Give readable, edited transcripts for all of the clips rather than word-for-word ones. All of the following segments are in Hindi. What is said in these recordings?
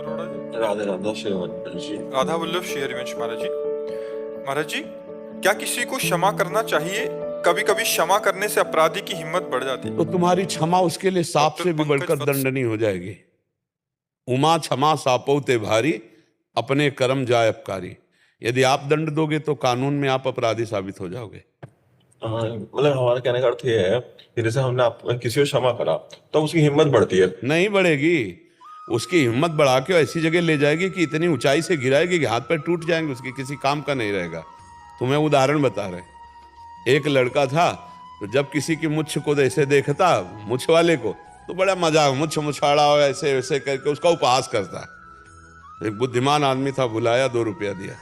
अरोड़ा जी। राधे राधा श्री मंडल जी। राधा वल्लभ श्री हरिवंश महाराज जी। महाराज जी, क्या किसी को क्षमा करना चाहिए? कभी कभी क्षमा करने से अपराधी की हिम्मत बढ़ जाती है। तो तुम्हारी क्षमा उसके लिए सांप डॉक्टर से भी पंकज बढ़कर वत्स। दंडनीय हो जाएगी। उमा क्षमा सापौ ते भारी, अपने कर्म जाय अपकारी। यदि आप दंड दोगे तो कानून में आप अपराधी साबित हो जाओगे। मतलब हमारा कहने का अर्थ ये है कि जैसे हमने किसी को क्षमा करा तो उसकी हिम्मत बढ़ती है। नहीं बढ़ेगी, उसकी हिम्मत बढ़ा के ऐसी जगह ले जाएगी कि इतनी ऊंचाई से गिराएगी कि हाथ पैर टूट जाएंगे, उसकी किसी काम का नहीं रहेगा। तुम्हें उदाहरण बता रहे, एक लड़का था तो जब किसी की मुछ को ऐसे देखता, मुछ वाले को, तो बड़ा मजा, मुछ मुछाड़ा ऐसे वैसे करके उसका उपहास करता। एक बुद्धिमान आदमी था, बुलाया, 2 रुपया दिया।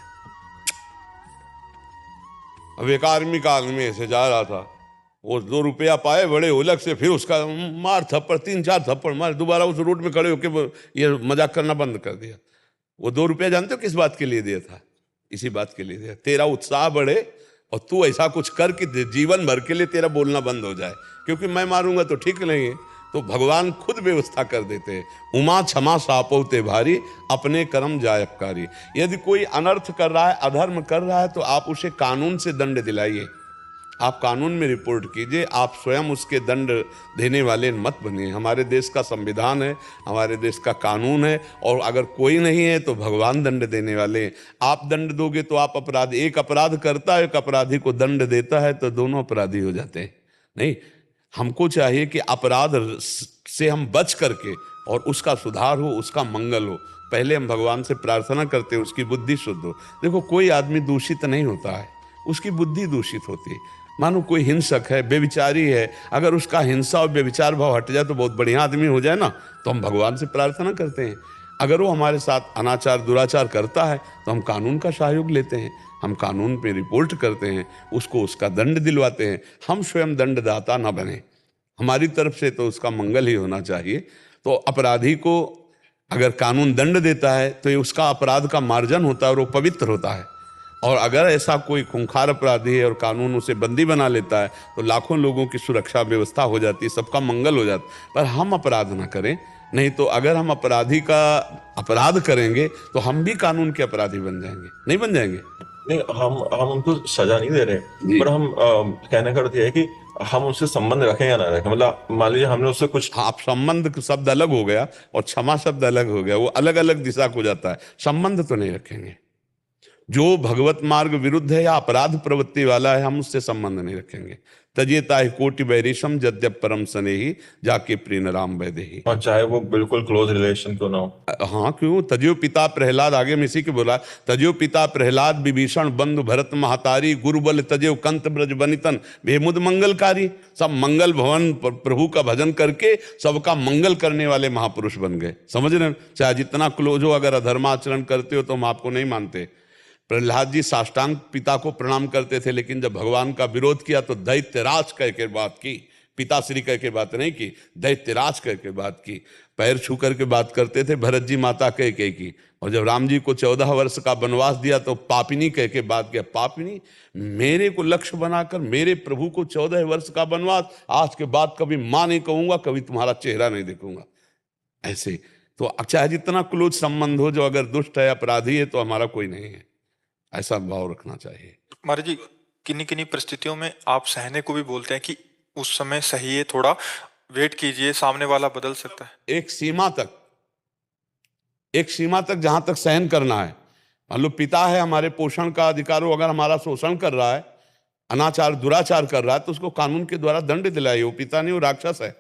अब एक आर्मी का आदमी ऐसे जा रहा था, वो 2 रुपया पाए, बड़े उलग से फिर उसका मार थप्पड़, 3-4 थप्पड़ मार, दोबारा उस रोड में खड़े होकर ये मजाक करना बंद कर दिया। वो 2 रुपया जानते हो किस बात के लिए दिया था? इसी बात के लिए दिया, तेरा उत्साह बढ़े और तू ऐसा कुछ कर कि जीवन भर के लिए तेरा बोलना बंद हो जाए, क्योंकि मैं मारूंगा तो ठीक नहीं है। तो भगवान खुद व्यवस्था कर देते हैं। उमा क्षमा सापौ ते भारी, अपने कर्म जाय अपकारी। यदि कोई अनर्थ कर रहा है, अधर्म कर रहा है, तो आप उसे कानून से दंड दिलाइए, आप कानून में रिपोर्ट कीजिए, आप स्वयं उसके दंड देने वाले मत बनिए। हमारे देश का संविधान है, हमारे देश का कानून है, और अगर कोई नहीं है तो भगवान दंड देने वाले हैं। आप दंड दोगे तो आप अपराध, एक अपराध करता है, एक अपराधी को दंड देता है, तो दोनों अपराधी हो जाते हैं। नहीं, हमको चाहिए कि अपराध से हम बच करके और उसका सुधार हो, उसका मंगल हो। पहले हम भगवान से प्रार्थना करते हैं उसकी बुद्धि शुद्ध हो। देखो, कोई आदमी दूषित नहीं होता है, उसकी बुद्धि दूषित होती है। मानो कोई हिंसक है, बेविचारी है, अगर उसका हिंसा और बेविचार भाव हट जाए तो बहुत बढ़िया आदमी हो जाए ना, तो हम भगवान से प्रार्थना करते हैं। अगर वो हमारे साथ अनाचार दुराचार करता है तो हम कानून का सहयोग लेते हैं, हम कानून पे रिपोर्ट करते हैं, उसको उसका दंड दिलवाते हैं। हम स्वयं दंडदाता न बने, हमारी तरफ से तो उसका मंगल ही होना चाहिए। तो अपराधी को अगर कानून दंड देता है तो ये उसका अपराध का मार्जन होता है और वो पवित्र होता है। और अगर ऐसा कोई खूंखार अपराधी है और कानून उसे बंदी बना लेता है तो लाखों लोगों की सुरक्षा व्यवस्था हो जाती है, सबका मंगल हो जाता है। पर हम अपराध ना करें, नहीं तो अगर हम अपराधी का अपराध करेंगे तो हम भी कानून के अपराधी बन जाएंगे, नहीं बन जाएंगे? नहीं, हम उनको सजा नहीं दे रहे, पर हम कहने का अर्थ ये है कि हम उससे संबंध रखें या ना रखें। मतलब मान लीजिए हमने उससे कुछ, आप संबंध शब्द अलग हो गया और क्षमा शब्द अलग हो गया, वो अलग अलग दिशा को जाता है। संबंध तो नहीं रखेंगे। जो भगवत मार्ग विरुद्ध है या अपराध प्रवृत्ति वाला है, हम उससे संबंध नहीं रखेंगे। तजेता ही कोटि वैरिशम जद्यप परम स्नेही, जाके प्रीन राम वैदेही। और चाहे वो बिल्कुल क्लोज रिलेशन क्यों ना हो। हाँ, क्यों? तजो पिता प्रहलाद, आगे में इसी के बोला, तजो पिता प्रहलाद विभीषण बंधु भरत महतारी, गुरुबल तजो कंत ब्रज बनितन बेमुद मंगलकारी। सब मंगल भवन प्रभु का भजन करके सबका मंगल करने वाले महापुरुष बन गए। समझ रहे? चाहे जितना क्लोज हो, अगर अधर्माचरण करते हो तो हम आपको नहीं मानते। प्रहलाद जी साष्टांग पिता को प्रणाम करते थे, लेकिन जब भगवान का विरोध किया तो दैत्यराज कह के बात की, पिताश्री कह के बात नहीं की, दैत्यराज कह के बात की। पैर छू करके बात करते थे भरत जी माता कह के की। और जब राम जी को 14 वर्ष का वनवास दिया तो पापिनी कह के बात किया। पापिनी, मेरे को लक्ष्य बनाकर मेरे प्रभु को 14 वर्ष का वनवास, आज के बाद कभी मां नहीं कहूंगा, कभी तुम्हारा चेहरा नहीं देखूंगा। ऐसे तो चाहे जितना क्लोज संबंध हो, जो अगर दुष्ट है, अपराधी है, तो हमारा कोई नहीं है, ऐसा भाव रखना चाहिए। महाराज जी, किन्हीं किन्हीं परिस्थितियों में आप सहने को भी बोलते हैं कि उस समय सही है, थोड़ा वेट कीजिए, सामने वाला बदल सकता है। एक सीमा तक, एक सीमा तक जहां तक सहन करना है। मान लो पिता है, हमारे पोषण का अधिकार हो, अगर हमारा शोषण कर रहा है, अनाचार दुराचार कर रहा है, तो उसको कानून के द्वारा दंड दिलाइए। वो पिता नहीं, वो राक्षस है,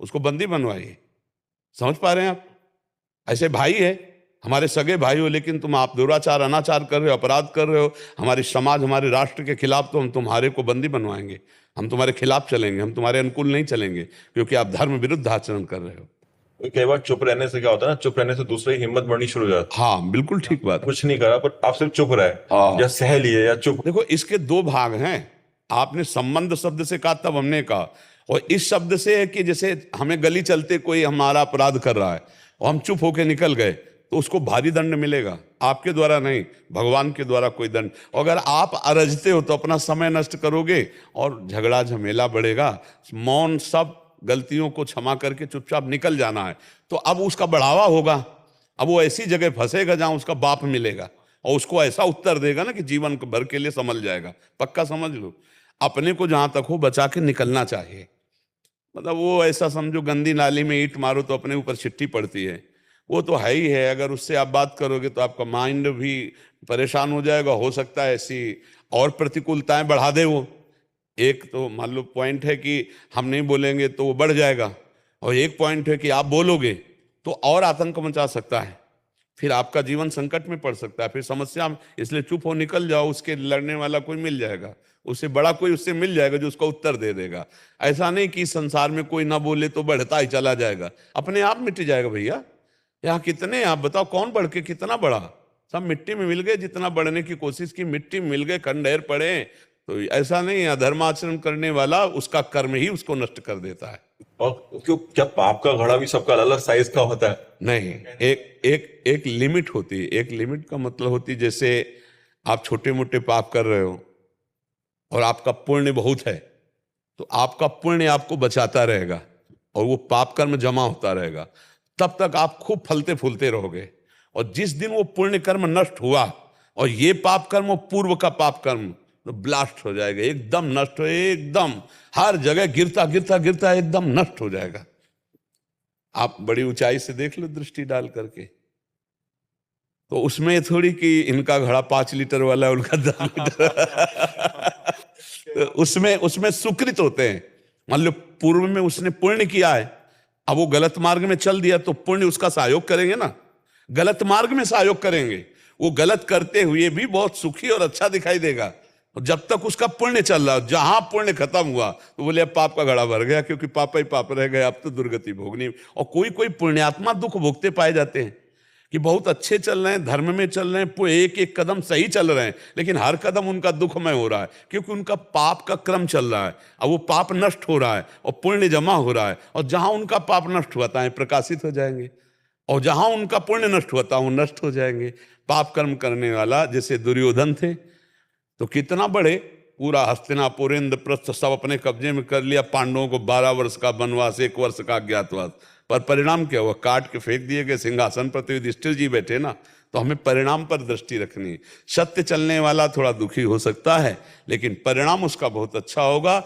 उसको बंदी बनवाइए। समझ पा रहे हैं आप? ऐसे भाई है, हमारे सगे भाई हो, लेकिन तुम आप दुराचार अनाचार कर रहे हो, अपराध कर रहे हो हमारे समाज हमारे राष्ट्र के खिलाफ, तो हम तुम्हारे को बंदी बनवाएंगे, हम तुम्हारे खिलाफ चलेंगे, हम तुम्हारे अनुकूल नहीं चलेंगे, क्योंकि आप धर्म विरुद्ध आचरण कर रहे हो। कई बार चुप रहने से क्या होता है ना, चुप रहने से दूसरे की हिम्मत बढ़नी शुरू हो जाती है। हाँ, बिल्कुल ठीक बात। कुछ नहीं करा पर आप सिर्फ चुप रहे, हाँ। या सह लिए या चुप। देखो, इसके 2 भाग हैं। आपने संबंध शब्द से कहा, तब हमने कहा, और इस शब्द से है कि जैसे हमें गली चलते कोई हमारा अपराध कर रहा है और हम चुप होके निकल गए, तो उसको भारी दंड मिलेगा, आपके द्वारा नहीं, भगवान के द्वारा कोई दंड। अगर आप अरजते हो तो अपना समय नष्ट करोगे और झगड़ा झमेला बढ़ेगा। मौन, सब गलतियों को क्षमा करके चुपचाप निकल जाना है, तो अब उसका बढ़ावा होगा। अब वो ऐसी जगह फंसेगा जहां उसका बाप मिलेगा और उसको ऐसा उत्तर देगा ना कि जीवन भर के लिए संभल जाएगा। पक्का समझ लो, अपने को जहां तक हो बचा के निकलना चाहिए। मतलब वो ऐसा समझो, गंदी नाली में ईंट मारो तो अपने ऊपर छिट्टी पड़ती है, वो तो है ही है। अगर उससे आप बात करोगे तो आपका माइंड भी परेशान हो जाएगा, हो सकता है ऐसी और प्रतिकूलताएं बढ़ा दे वो। एक तो मान लो पॉइंट है कि हम नहीं बोलेंगे तो वो बढ़ जाएगा, और एक पॉइंट है कि आप बोलोगे तो और आतंक मचा सकता है, फिर आपका जीवन संकट में पड़ सकता है, फिर समस्या में। इसलिए चुप हो निकल जाओ, उसके लड़ने वाला कोई मिल जाएगा, उससे बड़ा कोई उससे मिल जाएगा जो उसका उत्तर दे देगा। ऐसा नहीं कि संसार में कोई ना बोले तो बढ़ता ही चला जाएगा, अपने आप मिट जाएगा भैया। यहाँ कितने आप बताओ, कौन बढ़ के कितना बढ़ा, सब मिट्टी में मिल गए। जितना बढ़ने की कोशिश की मिट्टी में मिल गए, खंडहर पड़े। तो ऐसा नहीं, अधर्माचरण करने वाला उसका कर्म ही उसको नष्ट कर देता है। और क्यों, क्या पाप का घड़ा भी सबका अलग अलग साइज का होता है? नहीं, एक लिमिट होती है। एक लिमिट का मतलब होती है, जैसे आप छोटे मोटे पाप कर रहे हो और आपका पुण्य बहुत है, तो आपका पुण्य आपको बचाता रहेगा और वो पाप कर्म जमा होता रहेगा, तब तक आप खूब फलते फूलते रहोगे। और जिस दिन वो पुण्य कर्म नष्ट हुआ और ये पाप कर्म, वो पूर्व का पाप कर्म, तो ब्लास्ट हो जाएगा, एकदम नष्ट हो, एकदम हर जगह गिरता गिरता गिरता एकदम नष्ट हो जाएगा। आप बड़ी ऊंचाई से देख लो दृष्टि डाल करके, तो उसमें थोड़ी कि इनका घड़ा 5 लीटर वाला है, उनका 10 लीटर तो उसमें सुकृत होते हैं। मान लो पूर्व में उसने पुण्य किया है, अब वो गलत मार्ग में चल दिया तो पुण्य उसका सहयोग करेंगे ना, गलत मार्ग में सहयोग करेंगे। वो गलत करते हुए भी बहुत सुखी और अच्छा दिखाई देगा, और जब तक उसका पुण्य चल रहा, जहां पुण्य खत्म हुआ तो बोले अब पाप का घड़ा भर गया, क्योंकि पाप ही पाप रह गए, अब तो दुर्गति भोगनी। और कोई कोई पुण्यात्मा दुख भोगते पाए जाते हैं कि बहुत अच्छे चल रहे हैं, धर्म में चल रहे हैं, एक एक कदम सही चल रहे हैं, लेकिन हर कदम उनका दुखमय हो रहा है, क्योंकि उनका पाप का क्रम चल रहा है। अब वो पाप नष्ट हो रहा है और पुण्य जमा हो रहा है, और जहां उनका पाप नष्ट हुआ था प्रकाशित हो जाएंगे, और जहां उनका पुण्य नष्ट हुआ था वो नष्ट हो जाएंगे। पाप कर्म करने वाला जैसे दुर्योधन थे, तो कितना बड़े, पूरा हस्तिनापुर इंद्रप्रस्थ सब अपने कब्जे में कर लिया, पांडवों को 12 वर्ष का वनवास, 1 वर्ष का अज्ञातवास, पर परिणाम क्या हुआ? काट के फेंक दिए गए। सिंहासन पर तो युधिष्ठिर जी बैठे ना, तो हमें परिणाम पर दृष्टि रखनी है। सत्य चलने वाला थोड़ा दुखी हो सकता है, लेकिन परिणाम उसका बहुत अच्छा होगा।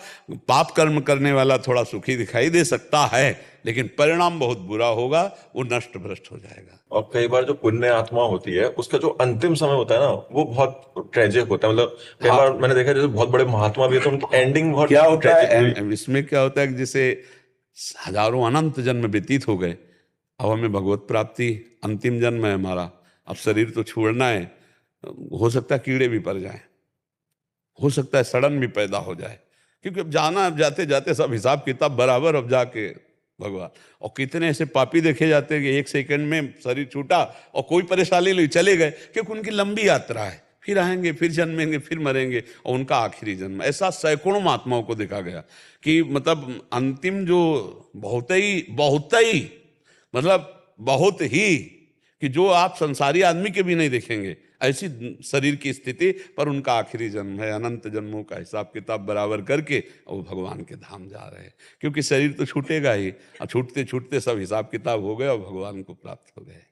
पाप कर्म करने वाला थोड़ा सुखी दिखाई दे सकता है, लेकिन परिणाम बहुत बुरा होगा, वो नष्ट भ्रष्ट हो जाएगा। और कई बार जो पुण्य आत्मा होती है उसका जो अंतिम समय होता है ना, वो बहुत ट्रेजिक होता है। मतलब कई बार मैंने देखा जैसे बहुत बड़े महात्मा भी है तो उनकी एंडिंग बहुत क्या होता tragic है हुई। इसमें, क्या होता है कि जैसे हजारों अनंत जन्म व्यतीत हो गए, अब हमें भगवत प्राप्ति, अंतिम जन्म है हमारा, अब शरीर तो छोड़ना है। हो सकता है कीड़े भी पड़ जाएं, हो सकता है सड़न भी पैदा हो जाए, क्योंकि अब जाना, अब जाते जाते सब हिसाब किताब बराबर, अब जाके भगवान। और कितने ऐसे पापी देखे जाते हैं कि 1 सेकंड में शरीर छूटा और कोई परेशानी नहीं, चले गए, क्योंकि उनकी लंबी यात्रा है, फिर आएंगे, फिर जन्मेंगे, फिर मरेंगे, और उनका आखिरी जन्म। ऐसा सैकड़ों महात्माओं को देखा गया कि मतलब अंतिम जो बहुत ही मतलब बहुत ही, कि जो आप संसारी आदमी के भी नहीं देखेंगे ऐसी शरीर की स्थिति, पर उनका आखिरी जन्म है। अनंत जन्मों का हिसाब किताब बराबर करके वो भगवान के धाम जा रहे हैं, क्योंकि शरीर तो छूटेगा ही, और छूटते छूटते सब हिसाब किताब हो गए और भगवान को प्राप्त हो गए।